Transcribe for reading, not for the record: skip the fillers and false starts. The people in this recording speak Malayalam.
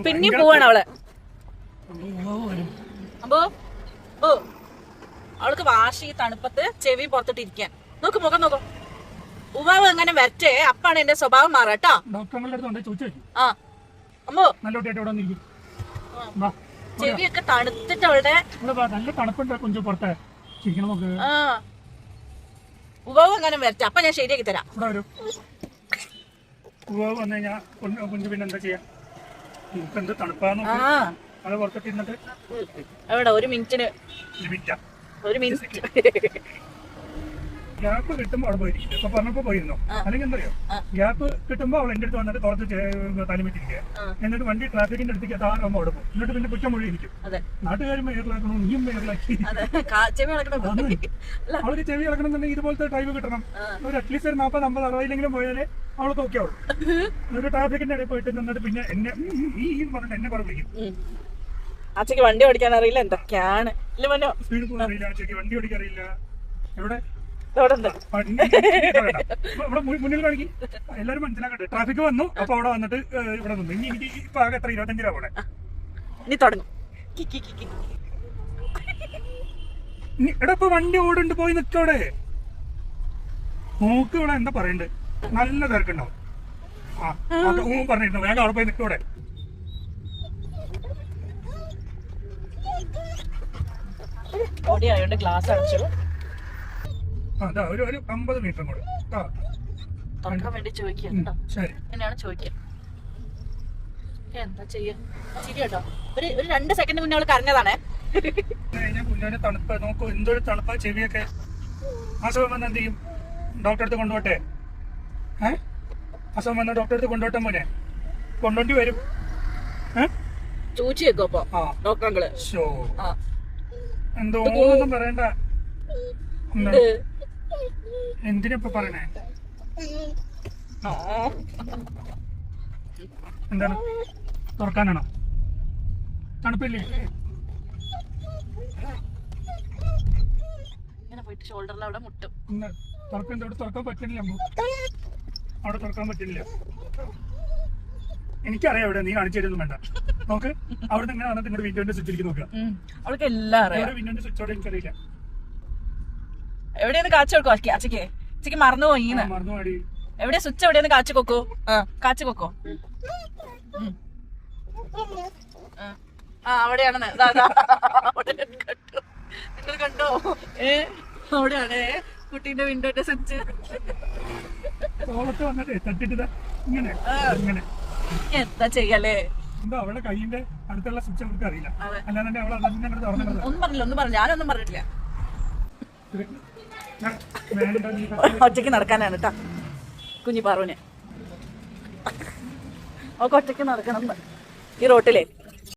പിന്നെയും പോവാണ് അവള്. അപ്പോ ഓ അവൾക്ക് വാശി തണുപ്പത്ത് ചെവി പുറത്തിട്ടിരിക്കാൻ. നോക്ക് മുഖം നോക്കും. ഉവാവ് അങ്ങനെ വരട്ടെ, അപ്പാണ് എന്റെ സ്വഭാവം മാറാട്ടോ. ആ അമ്മോ ചെവിയൊക്കെ തണുത്തിട്ട് അവളുടെ നല്ല തണുപ്പുണ്ട് കുഞ്ചു പുറത്തെ. ആ ഉവാവ് അങ്ങനെ വരട്ടെ, അപ്പൊ ഞാൻ ശരിയാക്കി തരാം. വന്നു കഴിഞ്ഞാൽ കുഞ്ചു പിന്നെ എന്താ ചെയ്യാ? എന്ത് തണുപ്പാന്ന് അത് പുറത്തിട്ടിരുന്നിട്ട് എവിടെ ഒരു മിനിറ്റിന് ഗ്യാപ്പ് കിട്ടുമ്പോ അവിടെ പോയിരിക്കും. ഇപ്പൊ പറഞ്ഞപ്പോ പോയിരുന്നോ? അല്ലെങ്കിൽ എന്താ അറിയോ, ഗ്യാപ്പ് കിട്ടുമ്പോ അവൾ എന്റെ അടുത്ത് വന്നിട്ട് തുറത്ത് തലമിട്ടിരിക്കുക. എന്നിട്ട് വണ്ടി ട്രാഫിക്കിന്റെ അടുത്തേക്ക് താകുമ്പോ അവിടെ പോകും. എന്നിട്ട് പിന്നെ കുറ്റം മൊഴി ഇരിക്കും. നാട്ടുകാരും മേഖലാക്കണോ, നീയും മേഖലാക്കി. അവൾക്ക് ചെവി ഇളക്കണമെന്നുണ്ടെങ്കിൽ ഇതുപോലത്തെ ഡ്രൈവ് കിട്ടണം. ഒരു അറ്റ്ലീസ്റ്റ് ഒരു 40-50 60 പോയാലേ അവള് നോക്കിയാവും. എന്നിട്ട് ട്രാഫിക്കിന്റെ ഇടയിൽ പോയിട്ട് നിന്നിട്ട് പിന്നെ എന്നെ പറഞ്ഞിട്ട് എന്നെ വിളിക്കും. അച്ഛക്ക് വണ്ടി ഓടിക്കാൻ അറിയില്ല, എന്തൊക്കെയാണ് സ്പീഡ് പോകാൻ അറിയില്ല, അച്ഛക്ക് വണ്ടി ഓടിക്കാൻ അറിയില്ല. എവിടെ മുന്നിൽ കാണിക്കും. എല്ലാരും മനസ്സിലാക്കട്ടെ. ട്രാഫിക് വന്നു, അപ്പൊ അവിടെ വന്നിട്ട് ഇവിടെ നിന്നു. ഇനി എനിക്ക് ഇപ്പൊ ആകെ എത്ര 25 രൂപ പോണേ. ഇനി തുടങ്ങും. എടാ ഇപ്പൊ വണ്ടി ഓടുണ്ട്, പോയി നിക്കവിടെ നോക്ക്. ഇവിടെ എന്താ പറയണ്ടേ, നല്ല തിരക്കുണ്ടാവും. പറഞ്ഞിരുന്നു വേഗം അവിടെ പോയി നിക്കവിടെ. ഗ്ലാസ് അടച്ചു. അതാ ഒരു 50 മീറ്റർ കൂടെ തുറക്കാൻ വേണ്ടി ചോദിക്കുക. എന്നെയാണ് ചോദിക്കുക എന്താ ചെയ്യാ. ശരി കേട്ടോ, ഒരു 2 സെക്കൻഡ് മുന്നേ അവള് കരഞ്ഞതാണേ. കുഞ്ഞാന് തണുപ്പ് നോക്കൂ, എന്തൊരു തണുപ്പാ ചെവിയൊക്കെ. അസുഖം വന്ന് എന്ത് ചെയ്യും? ഡോക്ടറെ അടുത്ത് കൊണ്ടുപോട്ടെ. അസുഖം വന്ന ഡോക്ടറെ അടുത്ത് കൊണ്ടുപോട്ടെ മോനെ. കൊണ്ടോണ്ടി വരും. ചോദിച്ചു വെക്കോ അപ്പൊ ഡോക്ടറെ. എന്തോ ഒന്നും പറയണ്ട. എന്തിനപ്പ പറയണേ? എന്താണ് തുറക്കാനാണോ? തണുപ്പില്ലേ? ഷോൾഡറിൽ അവിടെ മുട്ടും. തുറക്കാൻ പറ്റുന്നില്ല. അവിടെ തുറക്കാൻ പറ്റുന്നില്ല. എനിക്കറിയാം എവിടെ, നീ കാണിച്ചു തരുന്നു വേണ്ട. നോക്ക് അവിടെ എങ്ങനെ വന്നിട്ട് നിങ്ങളുടെ വിൻഡോന്റെ സ്വിച്ച് ഇരിക്കും. നോക്കുക അവൾക്ക് എല്ലാം അറിയാം. വിൻഡോന്റെ സ്വിച്ചോടെ എനിക്കറിയില്ല. എവിടെയാണ് കാച്ചു കൊടുക്കോ അച്ചക്ക്? അച്ചക്ക് മറന്നുപോയി. മറന്നുപോയി. എവിടെ സ്വിച്ച് എവിടെയാണ്? കാച്ചു കൊക്കോ. കാച്ചു കൊക്കോ. അവിടെയാണ്. നിങ്ങൾ കണ്ടോ? അവിടെയാണ് കുട്ടീന്റെ വിൻഡോന്റെ സ്വിച്ച്. എന്താ ചെയ്യല്ലേ? അവളുടെ കൈയിന്റെ അടുത്തുള്ള സ്വിച്ച് അവർക്ക് അറിയില്ല. അല്ലാതെ ഒന്നും പറഞ്ഞില്ല. ഞാനൊന്നും പറഞ്ഞിട്ടില്ല. ഒറ്റയ്ക്ക് നടക്കാനാണ് കേട്ടാ കുഞ്ഞി പാറുവിന്. അവൾക്ക് ഒറ്റയ്ക്ക് നടക്കണം ഈ റോട്ടിലെ.